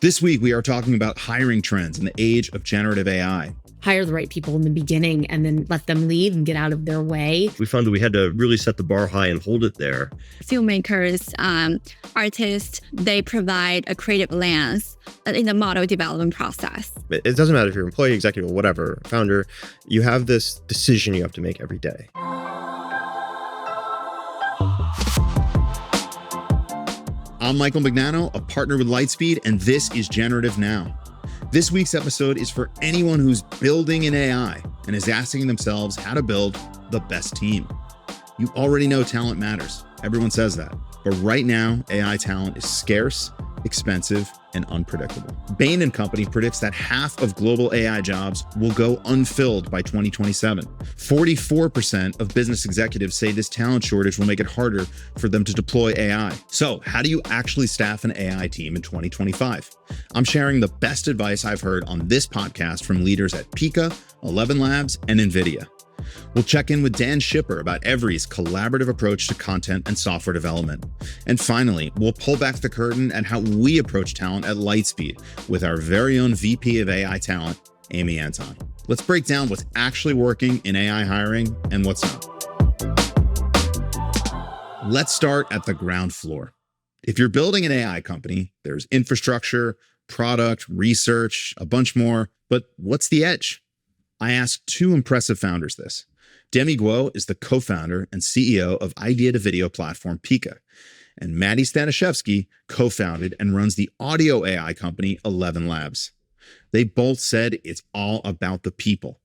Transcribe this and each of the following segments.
This week, we are talking about hiring trends in the age of generative AI. Hire the right people in the beginning and then let them lead and get out of their way. We found that we had to really set the bar high and hold it there. Filmmakers, artists, they provide a creative lens in the model development process. It doesn't matter if you're an employee, executive, whatever, founder, you have this decision you have to make every day. I'm Michael Mignano, a partner with Lightspeed, and this is Generative Now. This week's episode is for anyone who's building in AI and is asking themselves how to build the best team. You already know talent matters. Everyone says that. But right now, AI talent is scarce, expensive, and unpredictable. Bain & Company predicts that half of global AI jobs will go unfilled by 2027. 44% of business executives say this talent shortage will make it harder for them to deploy AI. So, how do you actually staff an AI team in 2025? I'm sharing the best advice I've heard on this podcast from leaders at Pika, 11 Labs, and NVIDIA. We'll check in with Dan Schipper about Every's collaborative approach to content and software development. And finally, we'll pull back the curtain at how we approach talent at Lightspeed with our very own VP of AI talent, Amy Anton. Let's break down what's actually working in AI hiring and what's not. Let's start at the ground floor. If you're building an AI company, there's infrastructure, product, research, a bunch more, but what's the edge? I asked two impressive founders this. Demi is the co-founder and CEO of idea-to-video platform Pika, and Maddie Staniszewski co-founded and runs the audio AI company 11 Labs. They both said it's all about the people,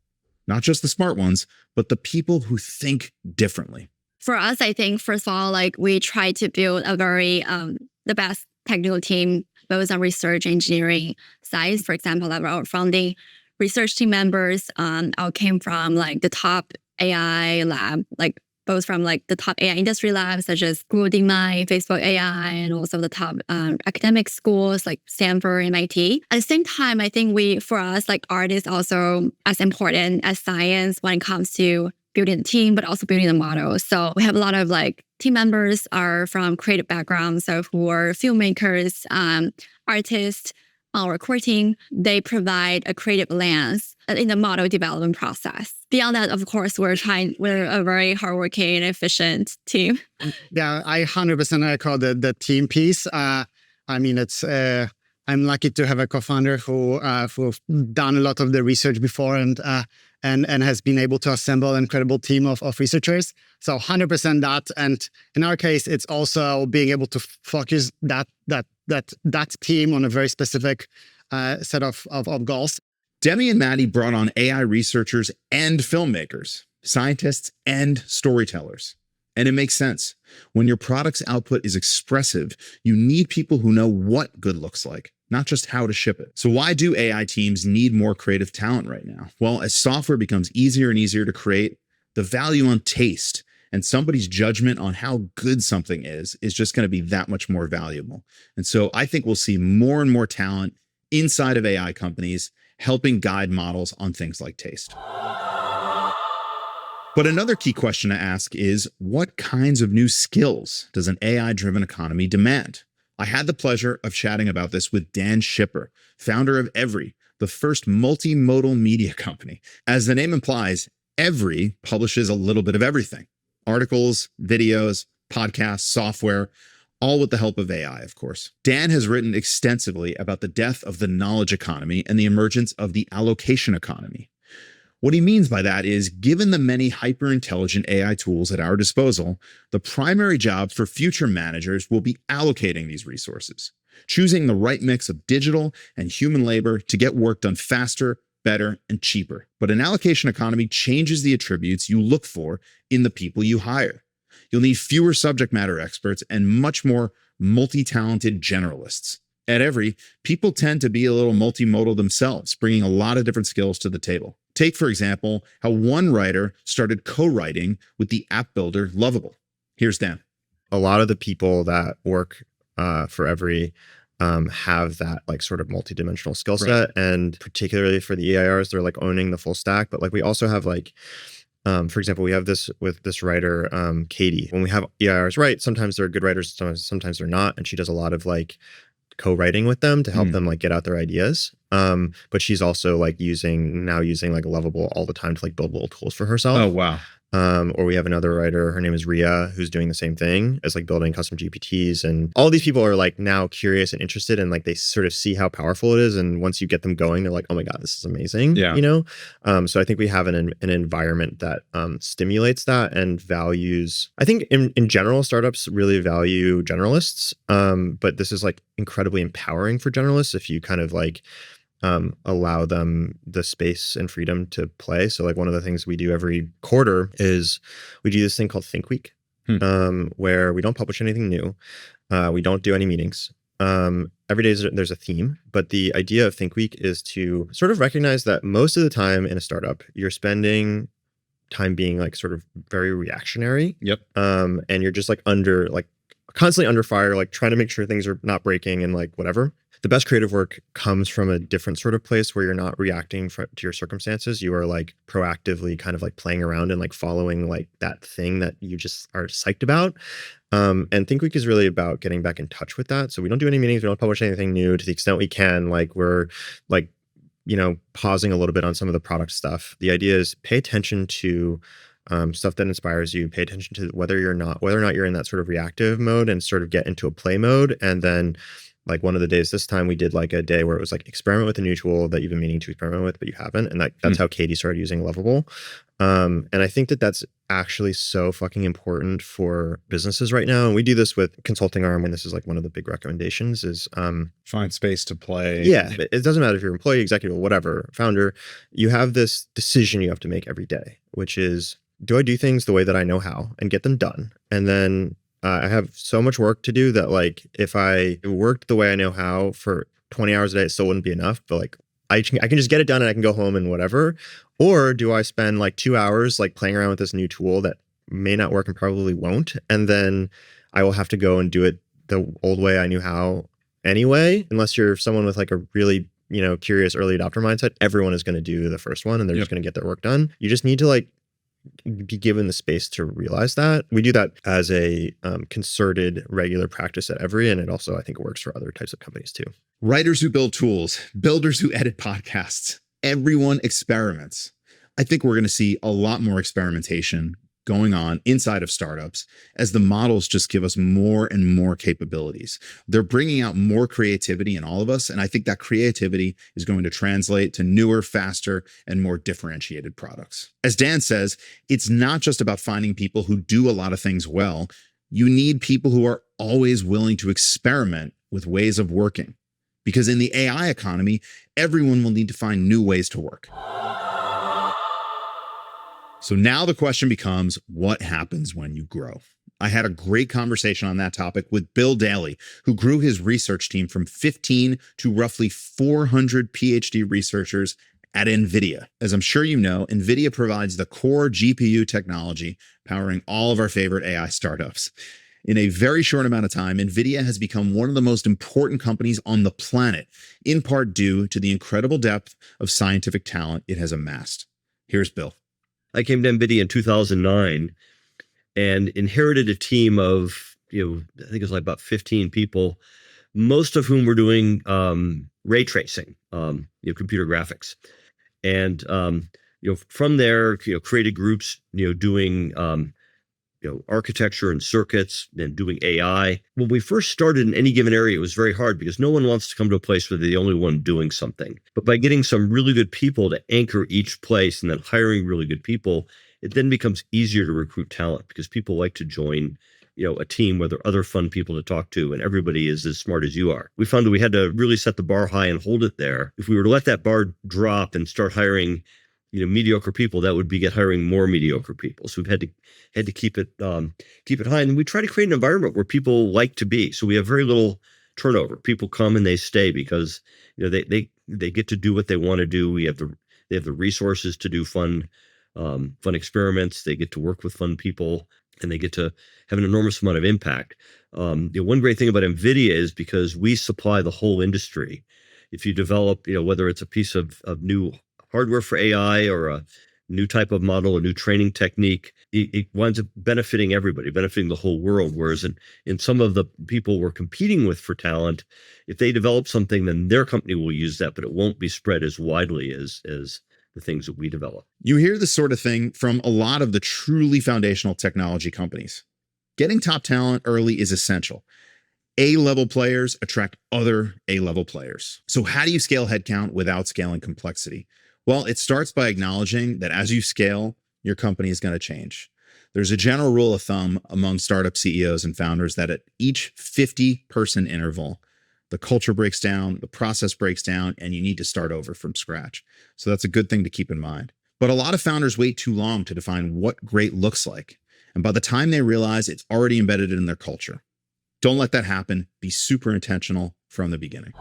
not just the smart ones, but the people who think differently. For us, I think, first of all, we try to build a very, the best technical team, both on research, engineering side. For example, our founding research team members all came from the top AI lab, both from the top AI industry labs such as Google Demi, Facebook AI, and also the top academic schools like Stanford, MIT. At the same time, I think for us, art is also as important as science when it comes to building the team, but also building the model. So we have a lot of team members are from creative backgrounds, so who are filmmakers, artists. Our core team, they provide a creative lens in the model development process. Beyond that, of course, we're a very hardworking and efficient team. Yeah, I 100% echo the team piece. I'm lucky to have a co-founder who've done a lot of the research before and has been able to assemble an incredible team of researchers. So 100% that. And in our case, it's also being able to focus that team on a very specific set of goals. Demi and Maddie brought on AI researchers and filmmakers, scientists and storytellers. And it makes sense. When your product's output is expressive, you need people who know what good looks like, not just how to ship it. So why do AI teams need more creative talent right now? Well, as software becomes easier and easier to create, the value on taste and somebody's judgment on how good something is just going to be that much more valuable. And so I think we'll see more and more talent inside of AI companies helping guide models on things like taste. But another key question to ask is, what kinds of new skills does an AI-driven economy demand? I had the pleasure of chatting about this with Dan Schipper, founder of Every, the first multimodal media company. As the name implies, Every publishes a little bit of everything. Articles, videos, podcasts, software, all with the help of AI, of course. Dan has written extensively about the death of the knowledge economy and the emergence of the allocation economy. What he means by that is, given the many hyper-intelligent AI tools at our disposal, the primary job for future managers will be allocating these resources, choosing the right mix of digital and human labor to get work done faster, better, and cheaper. But an allocation economy changes the attributes you look for in the people you hire. You'll need fewer subject matter experts and much more multi-talented generalists. At Every, people tend to be a little multimodal themselves, bringing a lot of different skills to the table. Take, for example, how one writer started co-writing with the app builder Lovable. Here's Dan. A lot of the people that work for Every have that sort of multidimensional skill set. Right. And particularly for the EIRs, they're owning the full stack. But we also have for example, we have this with this writer, Katie. When we have EIRs, right, sometimes they're good writers, sometimes they're not. And she does a lot of co-writing with them to help them like get out their ideas. But she's also like using like Lovable all the time to like build little tools for herself. Oh, wow. Or we have another writer, her name is Ria, who's doing the same thing as like building custom GPTs. And all these people are like now curious and interested, and like they sort of see how powerful it is. And once you get them going, they're like, oh my God, this is amazing. Yeah. You know? So I think we have an environment that stimulates that and values. I think in general, startups really value generalists. But this is like incredibly empowering for generalists if you kind of like allow them the space and freedom to play. So like one of the things we do every quarter is we do this thing called Think Week, where we don't publish anything new. We don't do any meetings. Every day there's a theme, but the idea of Think Week is to sort of recognize that most of the time in a startup, you're spending time being like sort of very reactionary. Yep. And you're just like constantly under fire, like trying to make sure things are not breaking and like whatever. The best creative work comes from a different sort of place where you're not reacting to your circumstances. You are like proactively kind of like playing around and like following like that thing that you just are psyched about. And Think Week is really about getting back in touch with that. So we don't do any meetings. We don't publish anything new to the extent we can. Like we're like, you know, pausing a little bit on some of the product stuff. The idea is pay attention to stuff that inspires you, pay attention to whether or not you're in that sort of reactive mode and sort of get into a play mode. And then like one of the days this time we did like a day where it was like experiment with a new tool that you've been meaning to experiment with, but you haven't. And that's how Katie started using Lovable. And I think that that's actually so fucking important for businesses right now. And we do this with consulting arm, and this is like one of the big recommendations is find space to play. Yeah. It doesn't matter if you're employee, executive, whatever, founder, you have this decision you have to make every day, which is, do I do things the way that I know how and get them done? And then I have so much work to do that like if I worked the way I know how for 20 hours a day, it still wouldn't be enough. But like I can just get it done and I can go home and whatever. Or do I spend like 2 hours like playing around with this new tool that may not work and probably won't, and then I will have to go and do it the old way I knew how anyway? Unless you're someone with like a really, you know, curious early adopter mindset, everyone is going to do the first one and they're just going to get their work done. You just need to like be given the space to realize that. We do that as a concerted regular practice at Every, and it also I think works for other types of companies too. Writers who build tools, builders who edit podcasts, everyone experiments. I think we're going to see a lot more experimentation going on inside of startups as the models just give us more and more capabilities. They're bringing out more creativity in all of us, and I think that creativity is going to translate to newer, faster, and more differentiated products. As Dan says, it's not just about finding people who do a lot of things well. You need people who are always willing to experiment with ways of working. Because in the AI economy, everyone will need to find new ways to work. So now the question becomes, what happens when you grow? I had a great conversation on that topic with Bill Daly, who grew his research team from 15 to roughly 400 PhD researchers at NVIDIA. As I'm sure you know, NVIDIA provides the core GPU technology powering all of our favorite AI startups. In a very short amount of time, NVIDIA has become one of the most important companies on the planet, in part due to the incredible depth of scientific talent it has amassed. Here's Bill. I came to NVIDIA in 2009 and inherited a team of, I think it was like about 15 people, most of whom were doing ray tracing, computer graphics. And, from there, created groups, doing, architecture and circuits and doing AI. When we first started in any given area, it was very hard because no one wants to come to a place where they're the only one doing something. But by getting some really good people to anchor each place and then hiring really good people, it then becomes easier to recruit talent because people like to join, a team where there are other fun people to talk to and everybody is as smart as you are. We found that we had to really set the bar high and hold it there. If we were to let that bar drop and start hiring mediocre people, that would be hiring more mediocre people. So we've had to keep it high, and we try to create an environment where people like to be. So we have very little turnover. People come and they stay because they get to do what they want to do. They have the resources to do fun experiments. They get to work with fun people, and they get to have an enormous amount of impact. One great thing about NVIDIA is because we supply the whole industry. If you develop, whether it's a piece of new hardware for AI or a new type of model, a new training technique, it winds up benefiting everybody, benefiting the whole world. Whereas in some of the people we're competing with for talent, if they develop something, then their company will use that, but it won't be spread as widely as the things that we develop. You hear this sort of thing from a lot of the truly foundational technology companies. Getting top talent early is essential. A-level players attract other A-level players. So how do you scale headcount without scaling complexity? Well, it starts by acknowledging that as you scale, your company is going to change. There's a general rule of thumb among startup CEOs and founders that at each 50-person interval, the culture breaks down, the process breaks down, and you need to start over from scratch. So that's a good thing to keep in mind. But a lot of founders wait too long to define what great looks like. And by the time they realize, it's already embedded in their culture. Don't let that happen. Be super intentional from the beginning.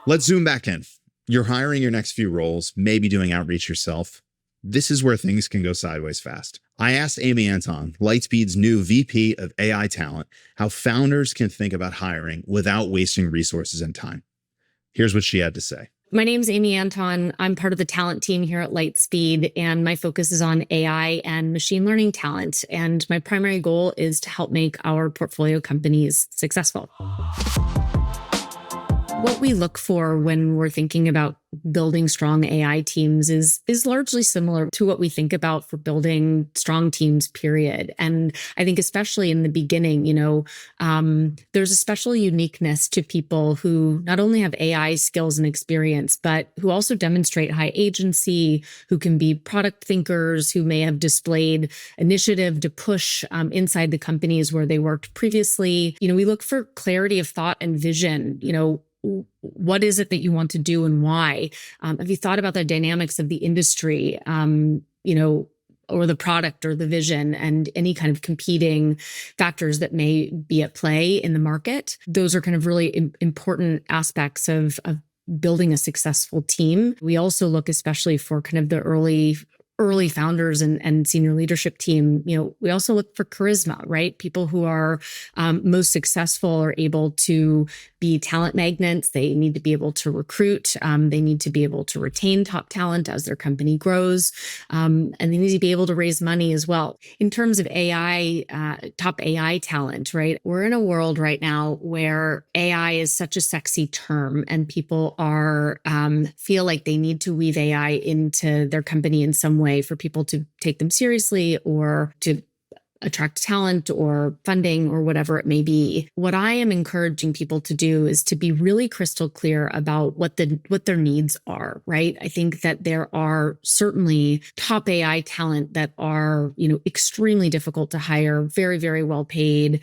Let's zoom back in. You're hiring your next few roles, maybe doing outreach yourself. This is where things can go sideways fast. I asked Amy Anton, Lightspeed's new VP of AI talent, how founders can think about hiring without wasting resources and time. Here's what she had to say. My name's Amy Anton. I'm part of the talent team here at Lightspeed, and my focus is on AI and machine learning talent. And my primary goal is to help make our portfolio companies successful. What we look for when we're thinking about building strong AI teams is largely similar to what we think about for building strong teams, period. And I think especially in the beginning, there's a special uniqueness to people who not only have AI skills and experience, but who also demonstrate high agency, who can be product thinkers, who may have displayed initiative to push inside the companies where they worked previously. We look for clarity of thought and vision. What is it that you want to do and why? Have you thought about the dynamics of the industry, or the product or the vision and any kind of competing factors that may be at play in the market? Those are kind of really important aspects of building a successful team. We also look especially for kind of the early founders and senior leadership team. We also look for charisma, right? People who are most successful are able to be talent magnets. They need to be able to recruit. They need to be able to retain top talent as their company grows. And they need to be able to raise money as well. In terms of AI, top AI talent, right? We're in a world right now where AI is such a sexy term, and people feel like they need to weave AI into their company in some way for people to take them seriously or to attract talent or funding or whatever it may be. What I am encouraging people to do is to be really crystal clear about what their needs are, right? I think that there are certainly top AI talent that are, extremely difficult to hire, very, very well paid,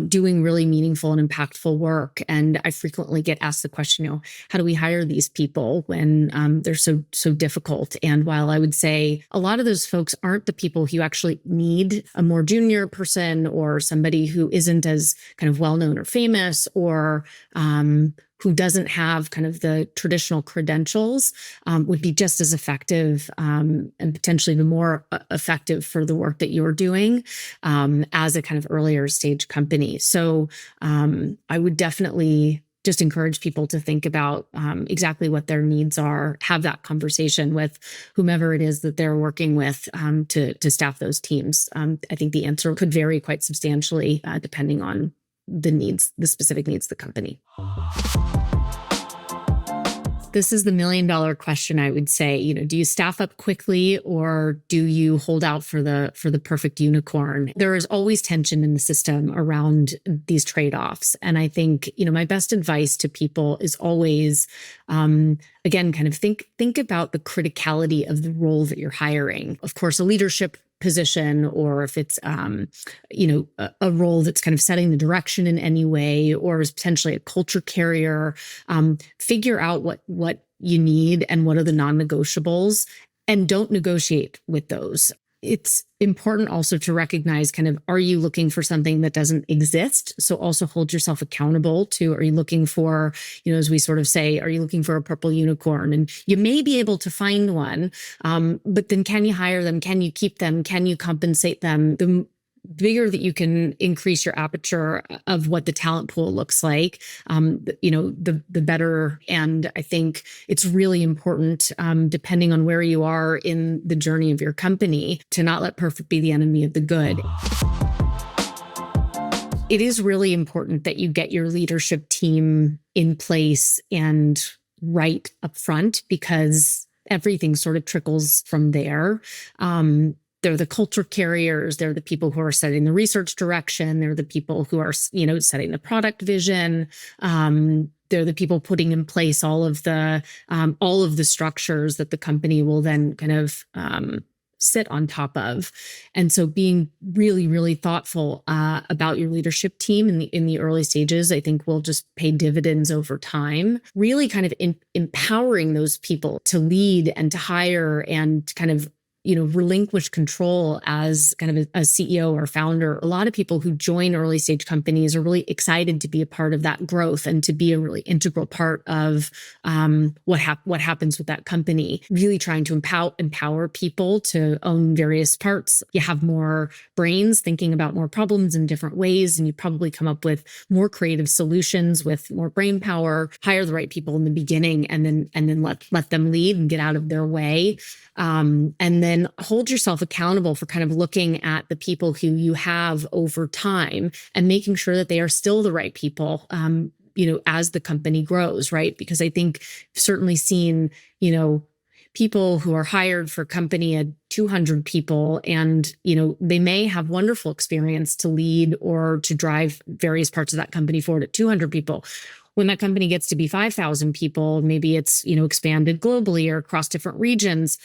doing really meaningful and impactful work. And I frequently get asked the question, how do we hire these people when they're so difficult? And while I would say a lot of those folks aren't the people who actually need a more junior person or somebody who isn't as kind of well-known or famous or who doesn't have kind of the traditional credentials, would be just as effective and potentially even more effective for the work that you're doing as a kind of earlier stage company. So I would definitely just encourage people to think about exactly what their needs are, have that conversation with whomever it is that they're working with to staff those teams. I think the answer could vary quite substantially depending on the specific needs of the company. This is the $1 million question, I would say. Do you staff up quickly or do you hold out for the perfect unicorn? There is always tension in the system around these trade-offs. And I think, my best advice to people is always, again, kind of think about the criticality of the role that you're hiring. Of course, a leadership position, or if it's, a role that's kind of setting the direction in any way, or is potentially a culture carrier, figure out what you need and what are the non-negotiables, and don't negotiate with those. It's important also to recognize kind of, are you looking for something that doesn't exist? So also hold yourself accountable to, are you looking for, as we sort of say, are you looking for a purple unicorn? And you may be able to find one, but then can you hire them? Can you keep them? Can you compensate them? bigger that you can increase your aperture of what the talent pool looks like, the better. And I think it's really important, depending on where you are in the journey of your company, to not let perfect be the enemy of the good. It is really important that you get your leadership team in place and right up front, because everything sort of trickles from there. They're the culture carriers. They're the people who are setting the research direction. They're the people who are, setting the product vision. They're the people putting in place all of the structures that the company will then kind of sit on top of. And so being really, really thoughtful about your leadership team in the early stages, I think will just pay dividends over time. Really kind of empowering those people to lead and to hire and kind of relinquish control as kind of a CEO or founder. A lot of people who join early stage companies are really excited to be a part of that growth and to be a really integral part of what happens with that company. Really trying to empower people to own various parts. You have more brains thinking about more problems in different ways, and you probably come up with more creative solutions with more brain power. Hire the right people in the beginning, and then let them lead and get out of their way. And then hold yourself accountable for kind of looking at the people who you have over time and making sure that they are still the right people, as the company grows, right? Because I think I've certainly seen, people who are hired for a company at 200 people, and, they may have wonderful experience to lead or to drive various parts of that company forward at 200 people. When that company gets to be 5,000 people, maybe it's, expanded globally or across different regions,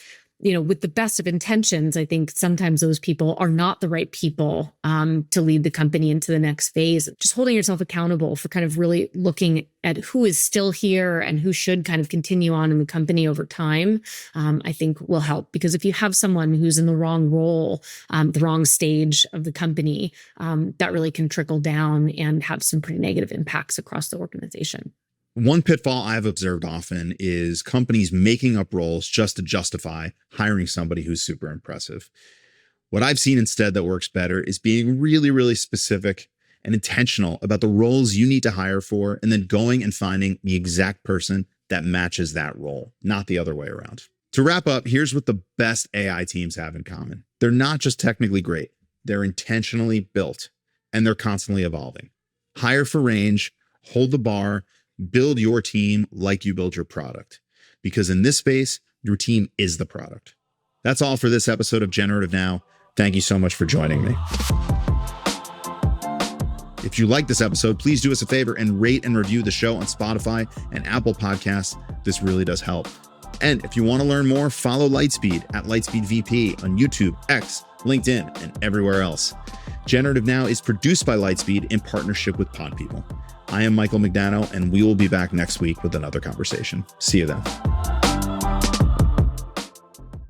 with the best of intentions, I think sometimes those people are not the right people to lead the company into the next phase. Just holding yourself accountable for kind of really looking at who is still here and who should kind of continue on in the company over time, I think will help. Because if you have someone who's in the wrong role, the wrong stage of the company, that really can trickle down and have some pretty negative impacts across the organization. One pitfall I've observed often is companies making up roles just to justify hiring somebody who's super impressive. What I've seen instead that works better is being really, really specific and intentional about the roles you need to hire for, and then going and finding the exact person that matches that role, not the other way around. To wrap up, here's what the best AI teams have in common. They're not just technically great, they're intentionally built, and they're constantly evolving. Hire for range, hold the bar, build your team like you build your product, because in this space, your team is the product. That's all for this episode of Generative Now. Thank you so much for joining me. If you like this episode, please do us a favor and rate and review the show on Spotify and Apple Podcasts. This really does help. And if you want to learn more, follow Lightspeed at Lightspeed VP on YouTube, X, LinkedIn, and everywhere else. Generative Now is produced by Lightspeed in partnership with Pod People. I am Michael Mignano, and we will be back next week with another conversation. See you then.